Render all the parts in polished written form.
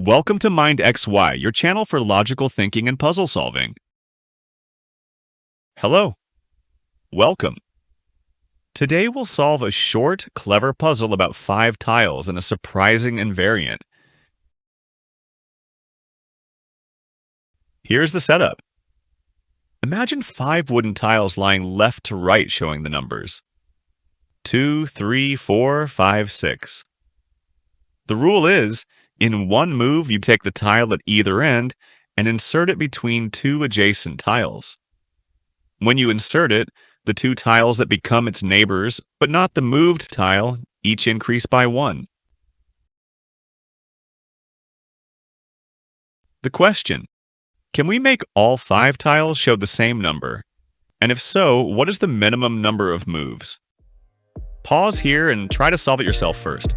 Welcome to MindXY, your channel for logical thinking and puzzle solving. Hello. Welcome. Today we'll solve a short, clever puzzle about 5 tiles and a surprising invariant. Here's the setup. Imagine 5 wooden tiles lying left to right showing the numbers 2, 3, 4, 5, 6. The rule is, in one move, you take the tile at either end and insert it between 2 adjacent tiles. When you insert it, the 2 tiles that become its neighbors, but not the moved tile, each increase by 1. The question: can we make all 5 tiles show the same number? And if so, what is the minimum number of moves? Pause here and try to solve it yourself first.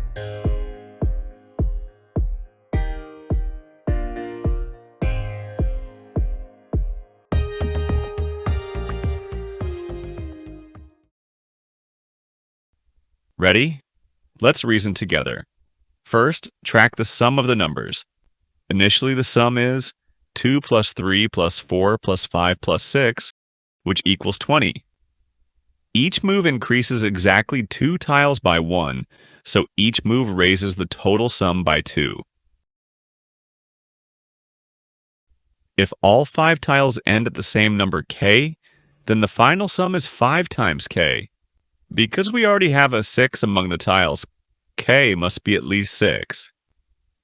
Ready? Let's reason together. First, track the sum of the numbers. Initially, the sum is 2 plus 3 plus 4 plus 5 plus 6, which equals 20. Each move increases exactly 2 tiles by 1, so each move raises the total sum by 2. If all 5 tiles end at the same number k, then the final sum is 5 times k. Because we already have a 6 among the tiles, k must be at least 6.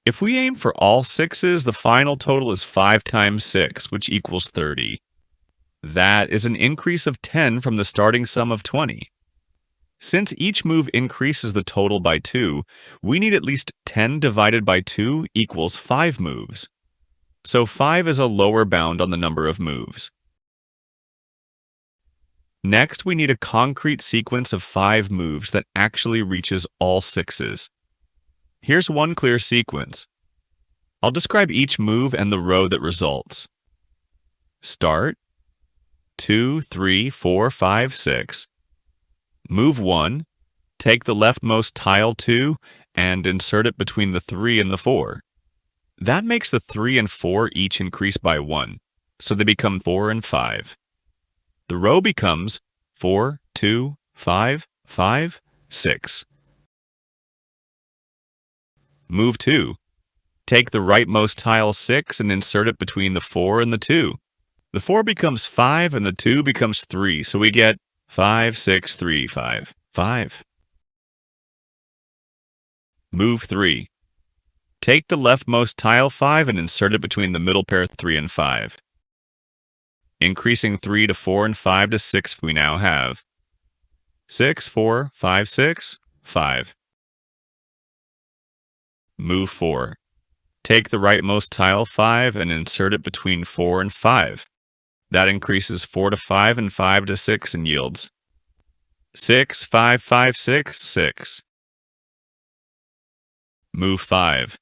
If we aim for all 6s, the final total is 5 times 6, which equals 30. That is an increase of 10 from the starting sum of 20. Since each move increases the total by 2, we need at least 10 divided by 2 equals 5 moves. So 5 is a lower bound on the number of moves. Next, we need a concrete sequence of 5 moves that actually reaches all 6s. Here's one clear sequence. I'll describe each move and the row that results. Start 2, 3, 4, 5, 6. Move 1. Take the leftmost tile 2 and insert it between the 3 and the 4. That makes the 3 and 4 each increase by 1, so they become 4 and 5. The row becomes 4, 2, 5, 5, 6. Move 2. Take the rightmost tile 6 and insert it between the 4 and the 2. The 4 becomes 5 and the 2 becomes 3, so we get 5, 6, 3, 5, 5. Move 3. Take the leftmost tile 5 and insert it between the middle pair 3 and 5. Increasing 3 to 4 and 5 to 6 we now have 6, 4, 5, 6, 5. Move 4. Take the rightmost tile 5 and insert it between 4 and 5. That increases 4 to 5 and 5 to 6 and yields 6, 5, 5, 6, 6. Move 5.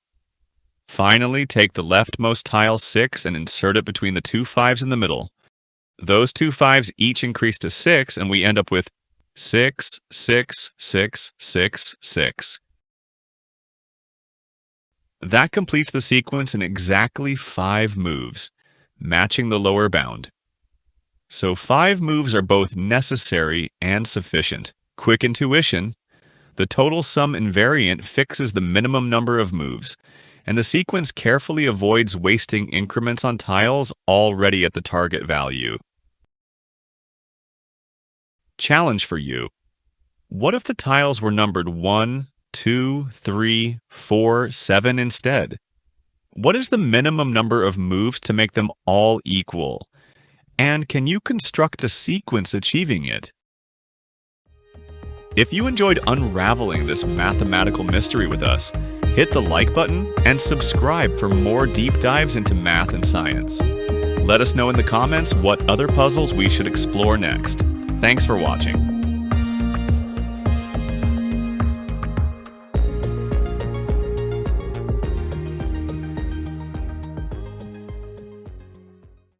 Finally, take the leftmost tile 6 and insert it between the 2 5s in the middle. Those 2 5s each increase to 6, and we end up with 6, 6, 6, 6, 6. That completes the sequence in exactly 5 moves, matching the lower bound. So 5 moves are both necessary and sufficient. Quick intuition: the total sum invariant fixes the minimum number of moves, and the sequence carefully avoids wasting increments on tiles already at the target value. Challenge for you: what if the tiles were numbered 1, 2, 3, 4, 7 instead? What is the minimum number of moves to make them all equal? And can you construct a sequence achieving it? If you enjoyed unraveling this mathematical mystery with us, hit the like button and subscribe for more deep dives into math and science. Let us know in the comments what other puzzles we should explore next. Thanks for watching.